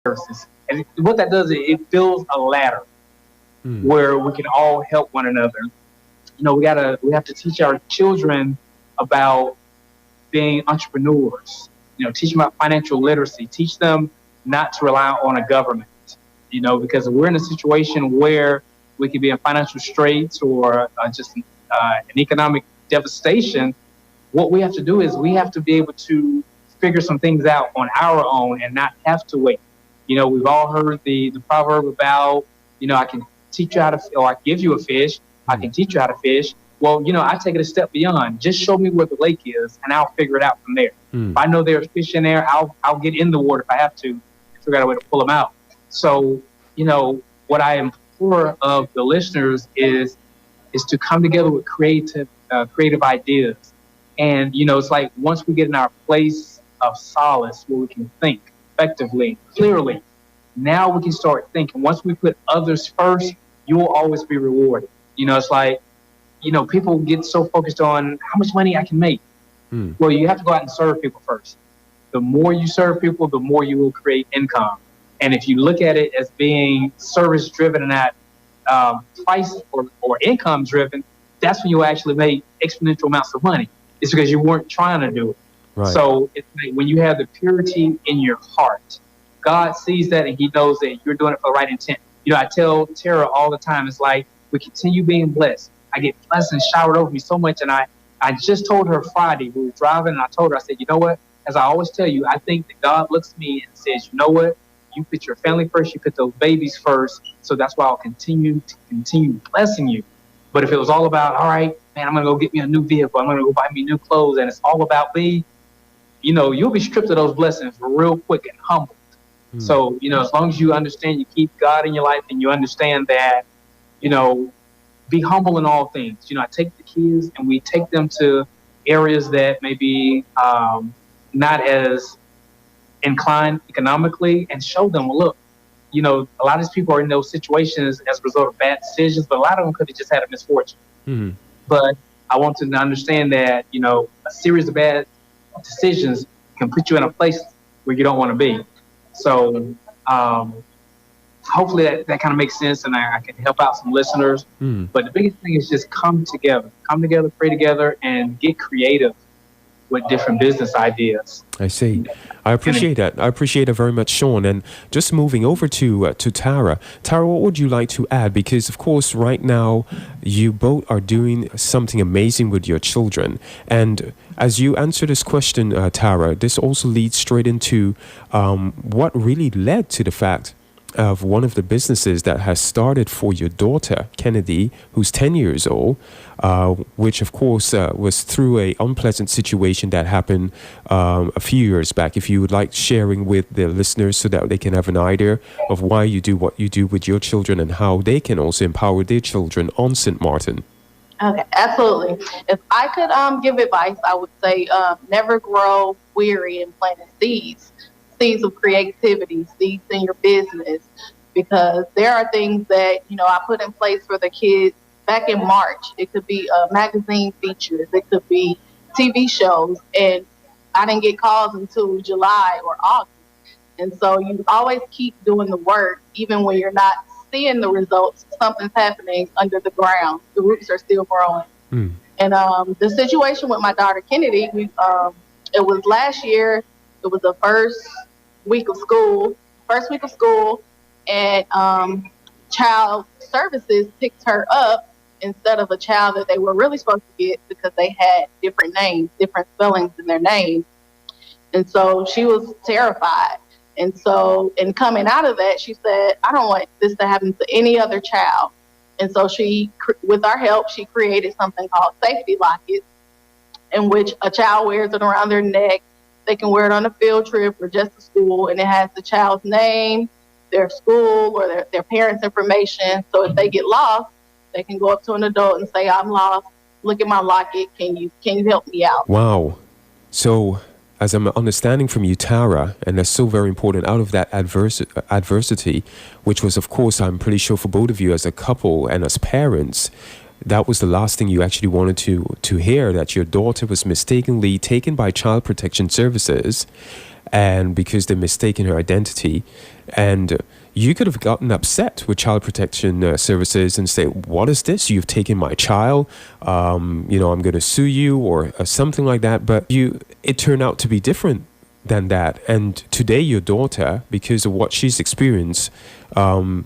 services. And what that does is it builds a ladder where we can all help one another. We have to teach our children about being entrepreneurs. Teach them about financial literacy. Teach them not to rely on a government. Because we're in a situation where we could be in financial straits or just an economic devastation. What we have to do is we have to be able to figure some things out on our own and not have to wait. We've all heard the proverb about, I can teach you how to, or I give you a fish, I can teach you how to fish. Well, I take it a step beyond. Just show me where the lake is, and I'll figure it out from there. If I know there's fish in there, I'll get in the water if I have to, and figure out a way to pull them out. So, what I implore of the listeners is to come together with creative ideas. And, it's like once we get in our place of solace where we can think effectively, clearly, now we can start thinking. Once we put others first, you will always be rewarded. It's like, people get so focused on how much money I can make. Well, you have to go out and serve people first. The more you serve people, the more you will create income. And if you look at it as being service driven and not price or income driven, that's when you actually make exponential amounts of money. It's because you weren't trying to do it. Right. So it's like when you have the purity in your heart, God sees that and he knows that you're doing it for the right intent. I tell Tara all the time, it's like we continue being blessed. I get blessings showered over me so much. And I just told her Friday, we were driving, and I told her, I said, you know what? As I always tell you, I think that God looks at me and says, you know what? You put your family first, you put those babies first. So that's why I'll continue blessing you. But if it was all about, all right, man, I'm going to go get me a new vehicle, I'm going to go buy me new clothes, and it's all about me, you'll be stripped of those blessings real quick and humbled. So, as long as you understand, you keep God in your life and you understand that, be humble in all things. I take the kids and we take them to areas that may be not as inclined economically and show them, well, look, a lot of these people are in those situations as a result of bad decisions, but a lot of them could have just had a misfortune. But I want them to understand that, a series of bad decisions can put you in a place where you don't want to be. So hopefully that kind of makes sense and I can help out some listeners. But the biggest thing is just come together, pray together, and get creative with different business ideas. I see. I appreciate that. I appreciate it very much, Sean. And just moving over to Tara. Tara, what would you like to add? Because, of course, right now, you both are doing something amazing with your children. And as you answer this question, Tara, this also leads straight into what really led to the fact of one of the businesses that has started for your daughter, Kennedy, who's 10 years old, which, of course, was through an unpleasant situation that happened a few years back. If you would like sharing with the listeners so that they can have an idea of why you do what you do with your children and how they can also empower their children on St. Martin. Okay, absolutely. If I could give advice, I would say never grow weary in planting seeds of creativity, seeds in your business, because there are things that, I put in place for the kids back in March. It could be magazine features, it could be TV shows, and I didn't get calls until July or August. And so you always keep doing the work, even when you're not seeing the results. Something's happening under the ground. The roots are still growing. And the situation with my daughter Kennedy, it was last year. It was the first week of school, and child services picked her up instead of a child that they were really supposed to get because they had different names, different spellings in their names. And so she was terrified. And so in coming out of that, she said, I don't want this to happen to any other child. And so she, with our help, she created something called safety lockets, in which a child wears it around their neck. They can wear it on a field trip or just to school, and it has the child's name, their school, or their parents' information. So if they get lost, they can go up to an adult and say, I'm lost. Look at my locket. Can you help me out? Wow. So as I'm understanding from you, Tara, and that's so very important, out of that adversity, which was, of course, I'm pretty sure for both of you as a couple and as parents, that was the last thing you actually wanted to hear, that your daughter was mistakenly taken by Child Protection Services and because they're mistaken her identity. And you could have gotten upset with child protection services and say, what is this? You've taken my child. I'm going to sue you or something like that. But it turned out to be different than that. And today your daughter, because of what she's experienced,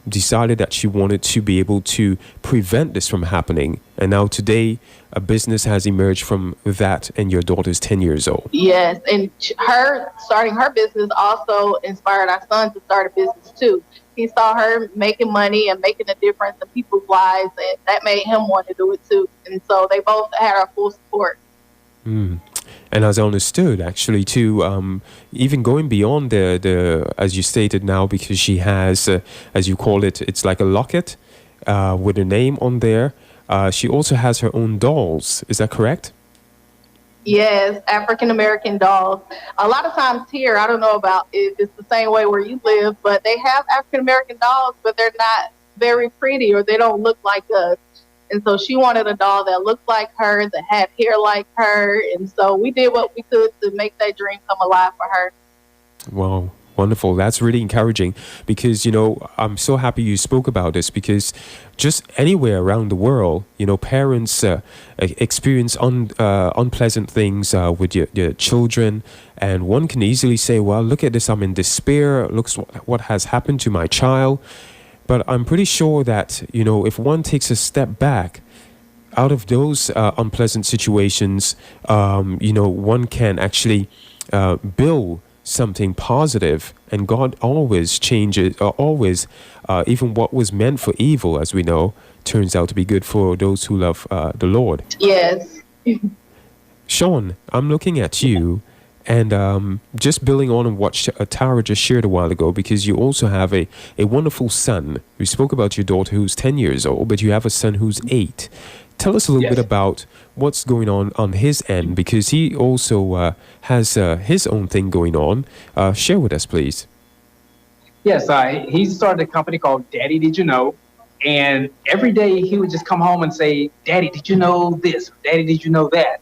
decided that she wanted to be able to prevent this from happening. And now today a business has emerged from that, and your daughter's 10 years old. Yes, and her starting her business also inspired our son to start a business too. He saw her making money and making a difference in people's lives, and that made him want to do it too. And so they both had our full support. And as I understood, actually, too, even going beyond the as you stated now, because she has, as you call it, it's like a locket with a name on there. She also has her own dolls. Is that correct? Yes, African American dolls. A lot of times here, I don't know about if it's the same way where you live, but they have African American dolls, but they're not very pretty or they don't look like us. And so she wanted a doll that looked like her, that had hair like her. And so we did what we could to make that dream come alive for her. Wow. Wonderful. That's really encouraging because, I'm so happy you spoke about this because just anywhere around the world, parents experience unpleasant things with your children. And one can easily say, well, look at this. I'm in despair. Look what has happened to my child. But I'm pretty sure that, if one takes a step back out of those unpleasant situations, one can actually build something positive, and God always changes, even what was meant for evil, as we know, turns out to be good for those who love the Lord. Yes. Sean, I'm looking at you, and just building on what Tara just shared a while ago, because you also have a wonderful son. We spoke about your daughter who's 10 years old, but you have a son who's 8. Tell us a little bit about what's going on his end, because he also has his own thing going on. Share with us, please. Yes, he started a company called Daddy Did You Know? And every day he would just come home and say, Daddy, did you know this? Daddy, did you know that?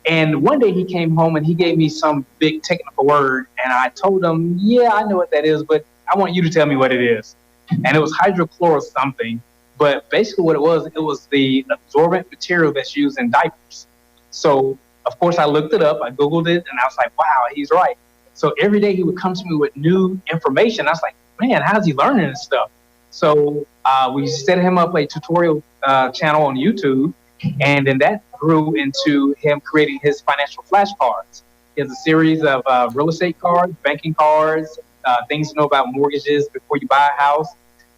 And one day he came home and he gave me some big technical word. And I told him, yeah, I know what that is, but I want you to tell me what it is. And it was hydrochloro something. But basically what it was the absorbent material that's used in diapers. So, of course, I looked it up. I Googled it, and I was like, wow, he's right. So every day he would come to me with new information. I was like, man, how's he learning this stuff? So we set him up a tutorial channel on YouTube, and then that grew into him creating his financial flashcards. He has a series of real estate cards, banking cards, things to know about mortgages before you buy a house.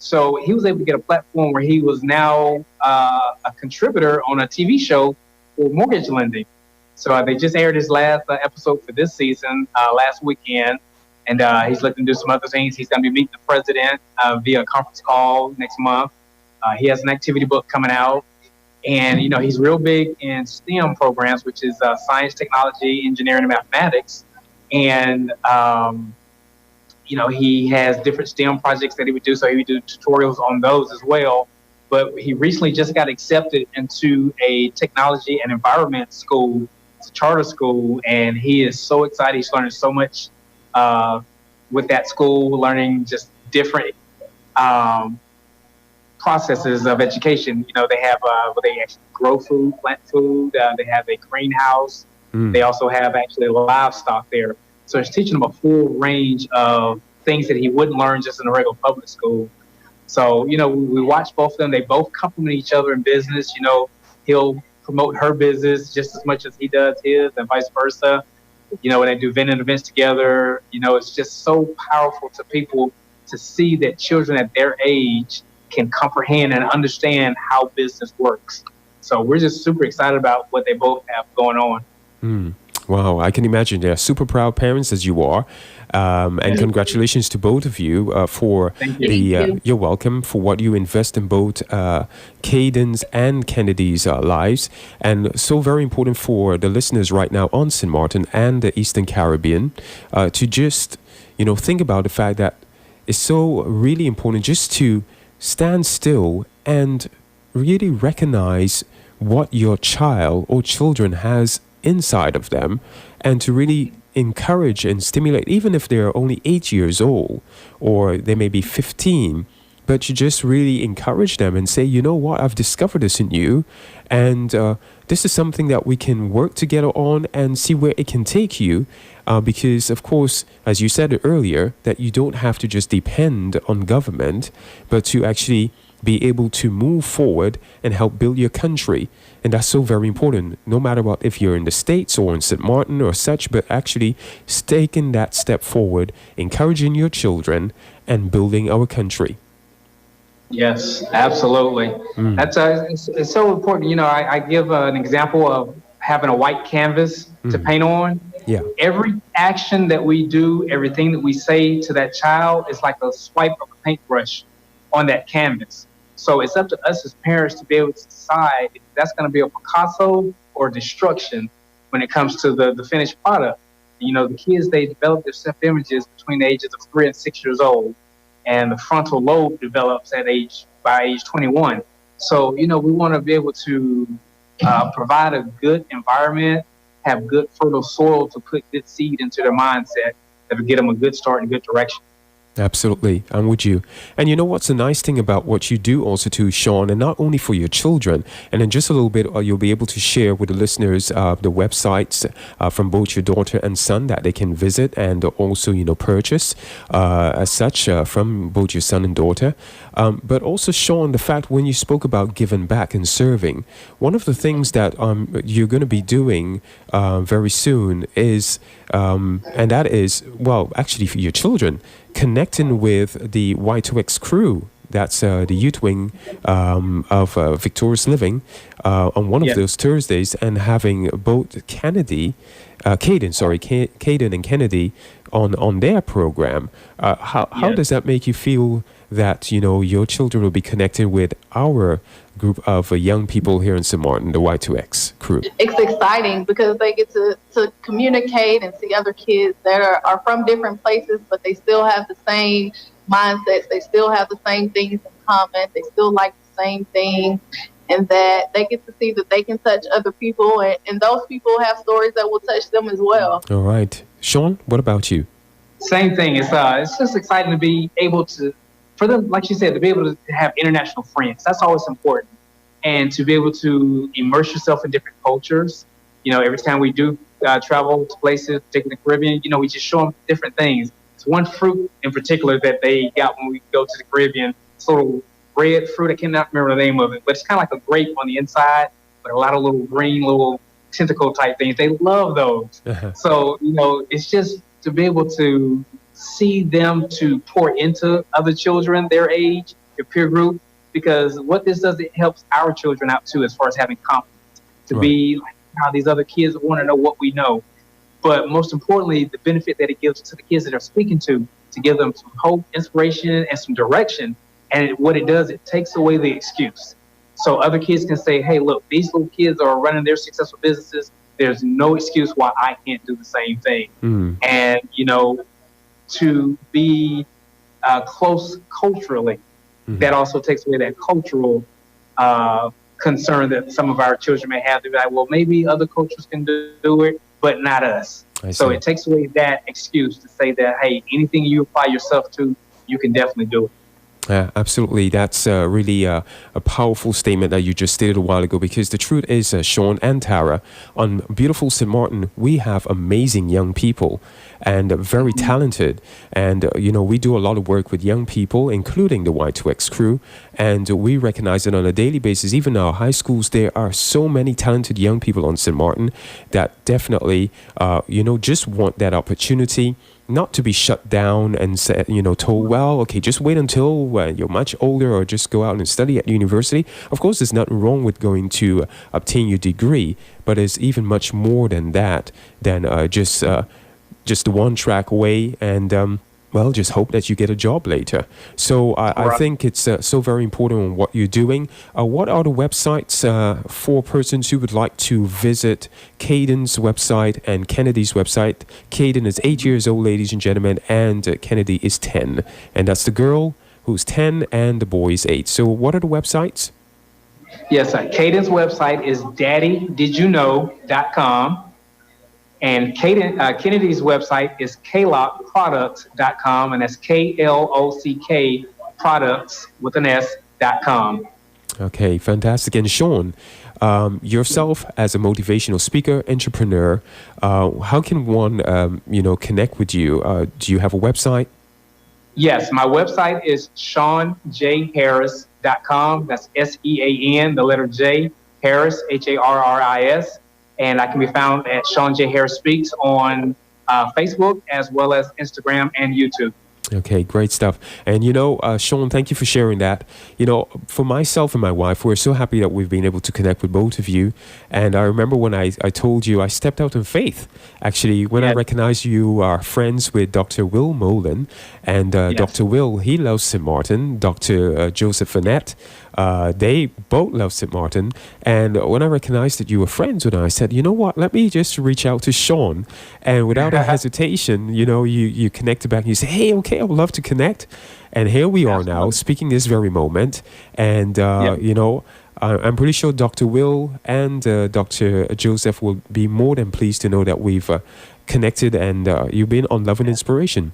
So he was able to get a platform where he was now a contributor on a TV show for mortgage lending. So they just aired his last episode for this season last weekend. And he's looking to do some other things. He's going to be meeting the president via a conference call next month. He has an activity book coming out. And, he's real big in STEM programs, which is science, technology, engineering, and mathematics. And he has different STEM projects that he would do, so he would do tutorials on those as well. But he recently just got accepted into a technology and environment school. It's a charter school, and he is so excited. He's learning so much with that school, learning just different processes of education. They have where they actually grow food, plant food. They have a greenhouse. They also have actually livestock there. So it's teaching him a full range of things that he wouldn't learn just in a regular public school. So, we watch both of them. They both complement each other in business. He'll promote her business just as much as he does his and vice versa. When they do vending events together, it's just so powerful to people to see that children at their age can comprehend and understand how business works. So we're just super excited about what they both have going on. Wow, I can imagine they're super proud parents as you are. And congratulations to both of you for you're welcome for what you invest in both Caden's and Kennedy's lives. And so very important for the listeners right now on St. Martin and the Eastern Caribbean to just, think about the fact that it's so really important just to stand still and really recognize what your child or children has inside of them, and to really encourage and stimulate, even if they're only 8 years old or they may be 15, but you just really encourage them and say, you know what, I've discovered this in you, and this is something that we can work together on and see where it can take you. Because, of course, as you said earlier, that you don't have to just depend on government, but to actually be able to move forward and help build your country. And that's so very important, no matter what, if you're in the States or in St. Martin or such, but actually taking that step forward, encouraging your children and building our country. Yes, absolutely. That's it's so important. You know, I give an example of having a white canvas to paint on. Yeah. Every action that we do, everything that we say to that child is like a swipe of a paintbrush on that canvas. So it's up to us as parents to be able to decide if that's going to be a Picasso or destruction when it comes to the finished product. You know, the kids, they develop their self-images between the ages of 3 and 6 years old. And the frontal lobe develops by age 21. So, you know, we want to be able to provide a good environment, have good fertile soil to put good seed into their mindset that will get them a good start and good direction. Absolutely. I'm with you. And you know what's the nice thing about what you do also too, Sean, and not only for your children, and in just a little bit, you'll be able to share with the listeners the websites from both your daughter and son that they can visit and also, you know, purchase as such from both your son and daughter. But also, Sean, the fact when you spoke about giving back and serving, one of the things that you're going to be doing very soon is, and that is, well, actually for your children, connecting with the Y2X crew. That's the youth wing of Victorious Living on one of those Thursdays, and having both Caden and Kennedy on their program. How does that make you feel that, you know, your children will be connected with our group of young people here in St. Martin, the Y2X crew? It's exciting because they get to communicate and see other kids that are from different places, but they still have the same mindsets. They still have the same things in common. They still like the same things, and that they get to see that they can touch other people, and those people have stories that will touch them as well. All right. Sean, what about you? Same thing. It's just exciting to be able to, for them, like you said, to be able to have international friends. That's always important. And to be able to immerse yourself in different cultures. You know, every time we do travel to places, particularly the Caribbean, you know, we just show them different things. It's one fruit in particular that they got when we go to the Caribbean. It's a little red fruit. I cannot remember the name of it, but it's kind of like a grape on the inside, but a lot of little green, little tentacle type things. They love those. So, you know, it's just to be able to see them to pour into other children their age, your peer group, because what this does, it helps our children out too, as far as having confidence to be like how these other kids want to know what we know. But most importantly, the benefit that it gives to the kids that they're speaking to give them some hope, inspiration, and some direction. And what it does, it takes away the excuse. So other kids can say, hey, look, these little kids are running their successful businesses. There's no excuse why I can't do the same thing. And, you know, to be close culturally, that also takes away that cultural concern that some of our children may have. They're like, well, maybe other cultures can do it, but not us. So it takes away that excuse to say that, hey, anything you apply yourself to, you can definitely do it. Absolutely. That's really a powerful statement that you just stated a while ago, because the truth is, Sean and Tara, on beautiful St. Martin, we have amazing young people and very talented. And, you know, we do a lot of work with young people, including the Y2X crew. And we recognize that on a daily basis, even in our high schools, there are so many talented young people on St. Martin that definitely, you know, just want that opportunity not to be shut down and said, you know, told, well, okay, just wait until you're much older or just go out and study at university. Of course, there's nothing wrong with going to obtain your degree, but it's even much more than that, than just the one track away and well, just hope that you get a job later. So I think it's so very important on what you're doing. What are the websites for persons who would like to visit Caden's website and Kennedy's website? Caden is 8 years old, ladies and gentlemen, and Kennedy is 10. And that's the girl who's 10 and the boy is 8. So what are the websites? Yes, Caden's website is daddydidyouknow.com. And Kennedy's website is klockproducts.com, and that's KLOCK products with an S.com. Okay, fantastic. And Sean, yourself as a motivational speaker, entrepreneur, how can one, connect with you? Do you have a website? Yes, my website is SeanJHarris.com. That's SEAN, the letter J, Harris, Harris. And I can be found at Sean J. Harris Speaks on Facebook as well as Instagram and YouTube. Okay, great stuff. And Sean, thank you for sharing that. For myself and my wife, we're so happy that we've been able to connect with both of you. And I remember when I told you I stepped out in faith. Actually, when I recognized you are friends with Dr. Will Molan, and Dr. Will, he loves St. Martin. Dr. Joseph Annette, they both love St. Martin. And when I recognized that you were friends with them, I said, you know what, let me just reach out to Sean. And without a hesitation, you connected back and you say, hey, okay, I would love to connect. And here we are now, speaking this very moment. And, I'm pretty sure Dr. Will and Dr. Joseph will be more than pleased to know that we've connected and you've been on Love and Inspiration.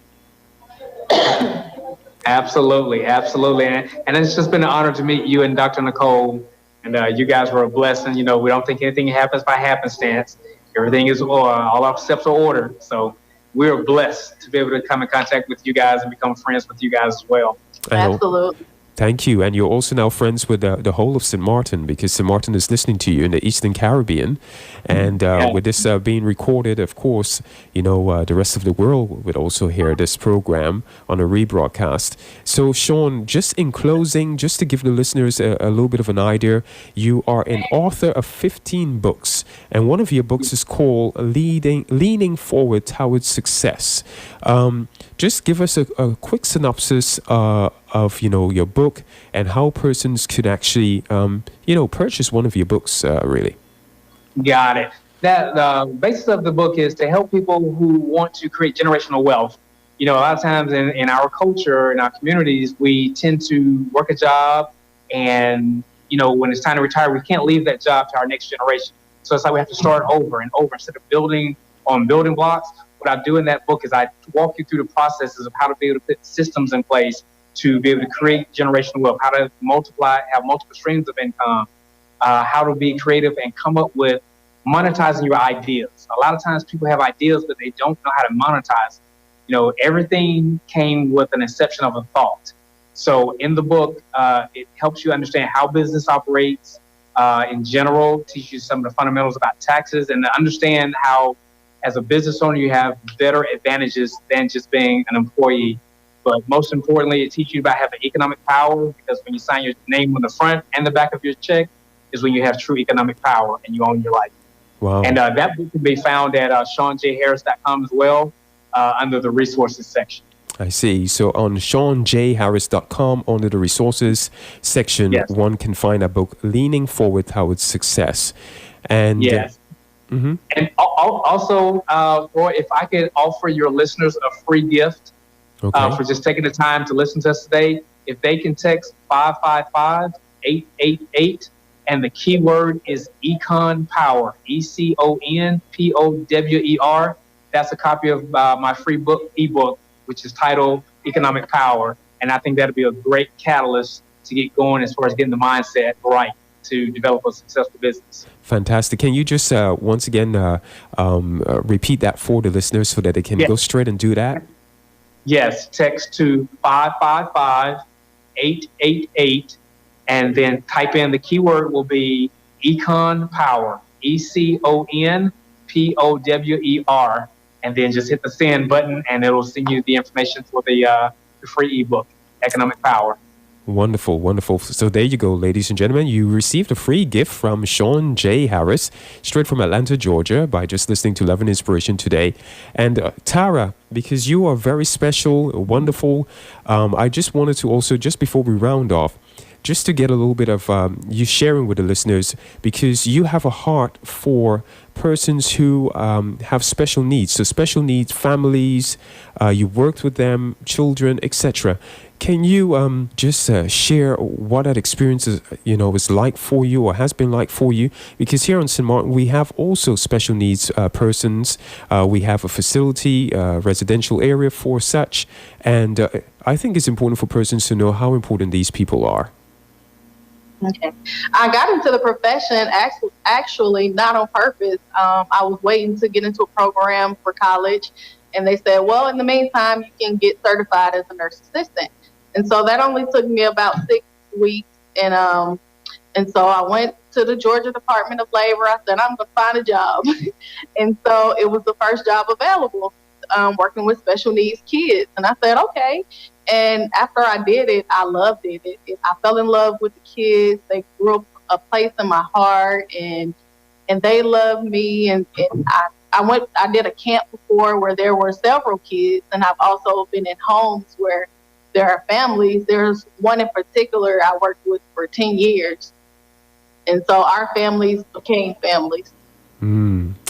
Absolutely. And it's just been an honor to meet you and Dr. Nicole. And you guys were a blessing. We don't think anything happens by happenstance. Everything is, all our steps are ordered. So we're blessed to be able to come in contact with you guys and become friends with you guys as well. Absolutely. Thank you. And you're also now friends with the whole of St. Martin, because St. Martin is listening to you in the Eastern Caribbean. And with this being recorded, of course, the rest of the world would also hear this program on a rebroadcast. So, Sean, just in closing, just to give the listeners a little bit of an idea, you are an author of 15 books. And one of your books is called Leaning Forward Towards Success. Just give us a quick synopsis of your book and how persons could actually purchase one of your books, really. Got it. That the basis of the book is to help people who want to create generational wealth. A lot of times in our culture, in our communities, we tend to work a job, and when it's time to retire, we can't leave that job to our next generation. So it's like we have to start over and over instead of building on building blocks. What I do in that book is I walk you through the processes of how to be able to put systems in place to be able to create generational wealth, how to multiply, have multiple streams of income, how to be creative and come up with monetizing your ideas. A lot of times people have ideas, but they don't know how to monetize. Everything came with an inception of a thought. So in the book, it helps you understand how business operates in general, teaches you some of the fundamentals about taxes, and to understand how, as a business owner, you have better advantages than just being an employee. But most importantly, it teaches you about having economic power, because when you sign your name on the front and the back of your check is when you have true economic power and you own your life. Wow. And that book can be found at SeanJHarris.com as well, under the resources section. I see. So on SeanJHarris.com, under the resources section, one can find a book, Leaning Forward Towards Success. And yes. And also, Roy, if I could offer your listeners a free gift for just taking the time to listen to us today, if they can text 555-888, and the keyword is Econ Power, ECONPOWER, that's a copy of my free ebook, which is titled Economic Power. And I think that'll be a great catalyst to get going as far as getting the mindset right to develop a successful business. Fantastic. Can you just once again repeat that for the listeners so that they can go straight and do that? Yes, text to 555-888, and then type in the keyword will be Econ Power, ECONPOWER, and then just hit the send button, and it'll send you the information for the free ebook, Economic Power. Wonderful, wonderful. So there you go, ladies and gentlemen. You received a free gift from Sean J. Harris, straight from Atlanta, Georgia, by just listening to Love and Inspiration today. And Tara, because you are very special, wonderful, I just wanted to also, just before we round off, just to get a little bit of you sharing with the listeners, because you have a heart for persons who have special needs. So special needs families, you worked with them, children, etc. Can you just share what that experience is like for you, or has been like for you? Because here on St. Martin, we have also special needs persons. We have a facility, residential area for such. And I think it's important for persons to know how important these people are. Okay. I got into the profession actually not on purpose. I was waiting to get into a program for college, and they said, well, in the meantime, you can get certified as a nurse assistant. And so that only took me about 6 weeks. And so I went to the Georgia Department of Labor. I said, I'm going to find a job. And so it was the first job available, working with special needs kids. And I said, okay. And after I did it, I loved it. I fell in love with the kids. They grew up a place in my heart, and they loved me. And I did a camp before where there were several kids, and I've also been in homes where there are families. There's one in particular I worked with for 10 years. And so our families became families.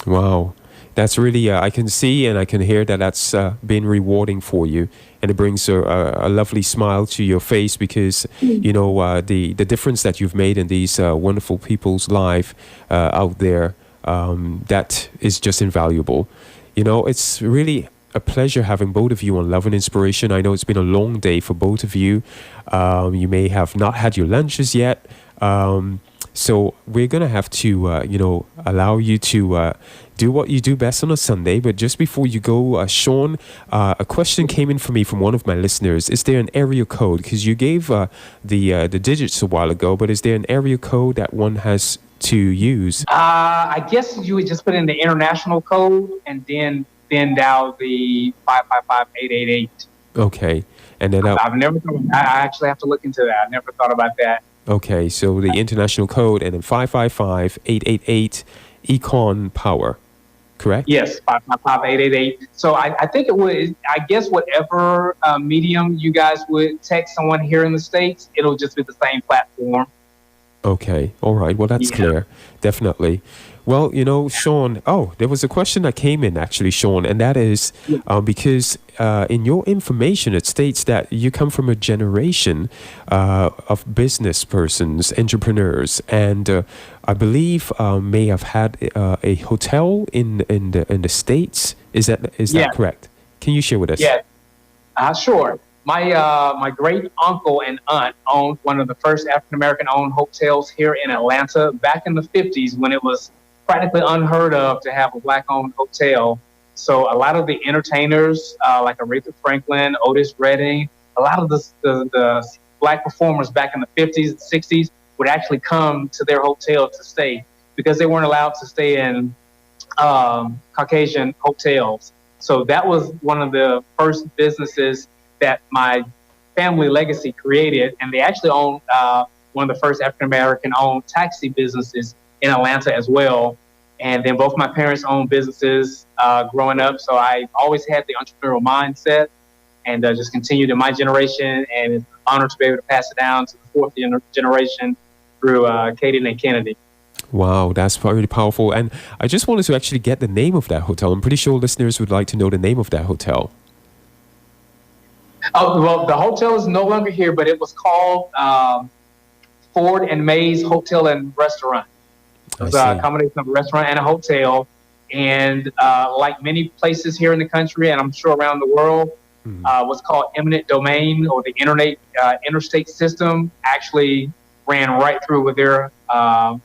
Wow. That's really, I can see and I can hear that that's been rewarding for you. And it brings a lovely smile to your face, because, the difference that you've made in these wonderful people's life out there, that is just invaluable. It's really a pleasure having both of you on Love and Inspiration. I know it's been a long day for both of you. You may have not had your lunches yet. So we're going to have to, allow you to do what you do best on a Sunday. But just before you go, Sean, a question came in for me from one of my listeners. Is there an area code? Because you gave the digits a while ago, but is there an area code that one has to use? I guess you would just put in the international code and then dial the 555-888. Okay. And then I've never thought. I actually have to look into that. I never thought about that. Okay, so the international code and then 555-888 Econ Power, correct? Yes, 555-888. So I think it would. I guess whatever medium you guys would text someone here in the States, it'll just be the same platform. Okay, all right. Well, that's clear. Definitely. Well, Sean, there was a question that came in actually, Sean, and that is because in your information, it states that you come from a generation of business persons, entrepreneurs, and I believe may have had a hotel in the States. Is that correct? Can you share with us? Yeah, sure. My great uncle and aunt owned one of the first African American owned hotels here in Atlanta back in the 50s, when it was practically unheard of to have a black owned hotel. So a lot of the entertainers, like Aretha Franklin, Otis Redding, a lot of the black performers back in the 50s and 60s would actually come to their hotel to stay, because they weren't allowed to stay in Caucasian hotels. So that was one of the first businesses that my family legacy created. And they actually owned one of the first African American owned taxi businesses in Atlanta as well. And then both my parents owned businesses growing up. So I always had the entrepreneurial mindset, and just continued in my generation. And it's an honor to be able to pass it down to the fourth generation through Katie and Kennedy. Wow, that's really powerful. And I just wanted to actually get the name of that hotel. I'm pretty sure listeners would like to know the name of that hotel. Oh, well, the hotel is no longer here, but it was called Ford and Mays Hotel and Restaurant. It was a combination of a restaurant and a hotel. And like many places here in the country, and I'm sure around the world, what's called eminent domain, or the interstate system, actually ran right through where their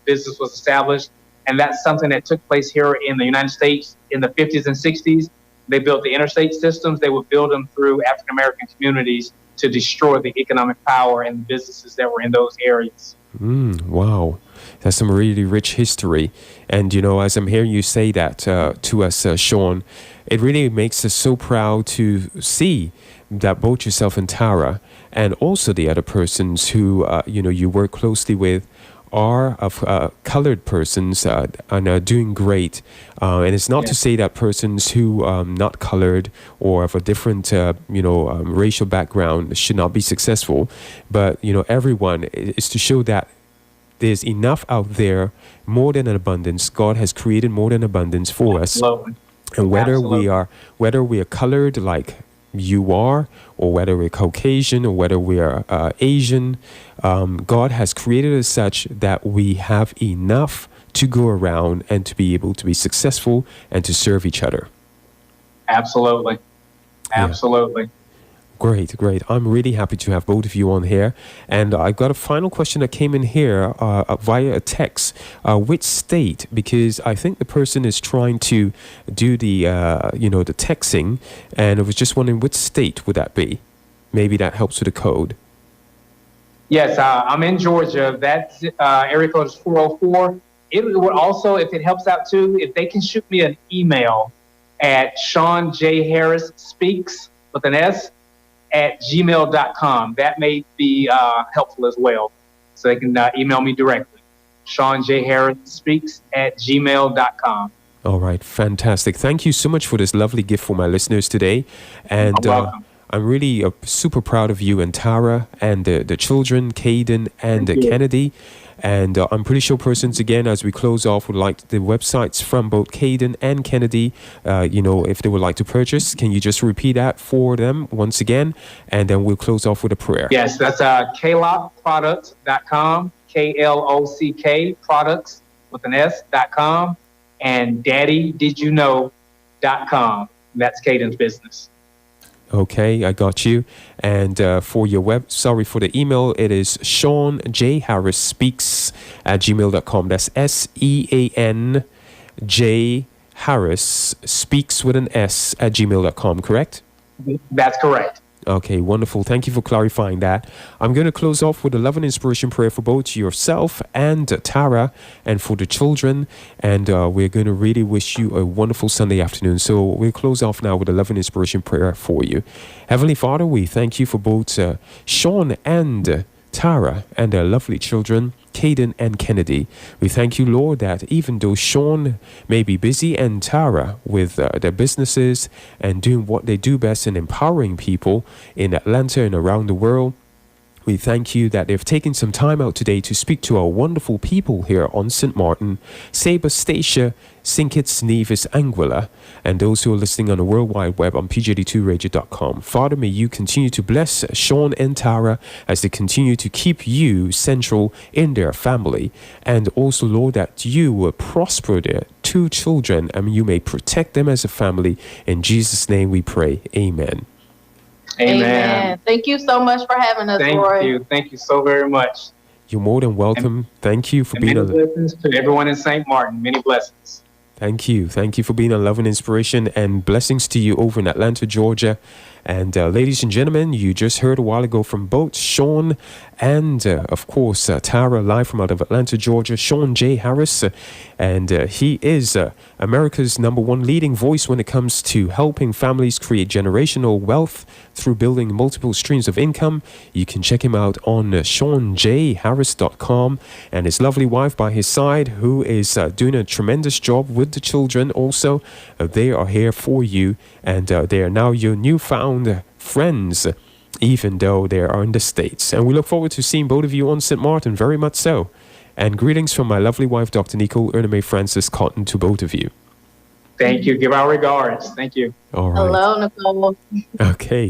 business was established. And that's something that took place here in the United States in the 50s and 60s. They built the interstate systems. They would build them through African American communities to destroy the economic power and businesses that were in those areas. Wow. That's some really rich history. And, as I'm hearing you say that to us, Sean, it really makes us so proud to see that both yourself and Tara, and also the other persons who, you work closely with, are of colored persons are doing great. And it's not to say that persons who not colored or of a different, racial background should not be successful. But, everyone is to show that there's enough out there, more than an abundance. God has created more than abundance for us. Absolutely. And whether Absolutely. we are colored like you are, or whether we're Caucasian, or whether we are Asian, God has created us such that we have enough to go around and to be able to be successful and to serve each other. Absolutely. Yeah. Absolutely. Great, great. I'm really happy to have both of you on here. And I got a final question that came in here via a text. Which state? Because I think the person is trying to do the texting, and I was just wondering which state would that be? Maybe that helps with the code. Yes, I'm in Georgia. That area code is 404. It would also, if it helps out too, if they can shoot me an email at Sean J. Harris Speaks with an S at gmail.com. That may be helpful as well. So they can email me directly. Sean J. Harris Speaks at gmail.com. All right, fantastic. Thank you so much for this lovely gift for my listeners today. And You're welcome. I'm really super proud of you and Tara and the children, Caden and Thank you. Kennedy. And I'm pretty sure persons, again, as we close off, would like the websites from both Caden and Kennedy, if they would like to purchase. Can you just repeat that for them once again? And then we'll close off with a prayer. Yes, that's klockproducts.com, KLOCK products with an S.com, and daddydidyouknow.com. That's Caden's business. Okay, I got you. And for the email, it is Sean J. Harris Speaks at gmail.com. That's SEAN J. Harris Speaks with an S at gmail.com, correct? That's correct. Okay, wonderful. Thank you for clarifying that. I'm going to close off with a love and inspiration prayer for both yourself and Tara and for the children. And we're going to really wish you a wonderful Sunday afternoon. So we'll close off now with a love and inspiration prayer for you. Heavenly Father, we thank you for both Sean and Tara and their lovely children, Caden and Kennedy. We thank you, Lord, that even though Sean may be busy and Tara with their businesses and doing what they do best in empowering people in Atlanta and around the world, we thank you that they've taken some time out today to speak to our wonderful people here on St. Martin, Sabre, Stacia, St. Kitts, Nevis, Anguilla, and those who are listening on the World Wide Web on pt2radio.com. Father, may you continue to bless Sean and Tara as they continue to keep you central in their family. And also, Lord, that you will prosper their two children and you may protect them as a family. In Jesus' name we pray. Amen. Amen. Thank you so much for having us, Thank Roy. you. Thank you so very much. You're more than welcome. Thank you for And being many a blessings to everyone in St. Martin. Many blessings. Thank you. Thank you for being a love and inspiration, and blessings to you over in Atlanta, Georgia. And ladies and gentlemen, you just heard a while ago from both Sean and, of course, Tara, live from out of Atlanta, Georgia, Sean J. Harris. And he is America's #1 leading voice when it comes to helping families create generational wealth through building multiple streams of income. You can check him out on SeanJHarris.com, and his lovely wife by his side, who is doing a tremendous job with the children also. They are here for you, and they are now your newfound friends, even though they are in the States. And we look forward to seeing both of you on St. Martin, very much so. And greetings from my lovely wife, Dr. Nicole Ername Francis Cotton, to both of you. Thank you. Give our regards. Thank you. All right. Hello, Nicole. Okay.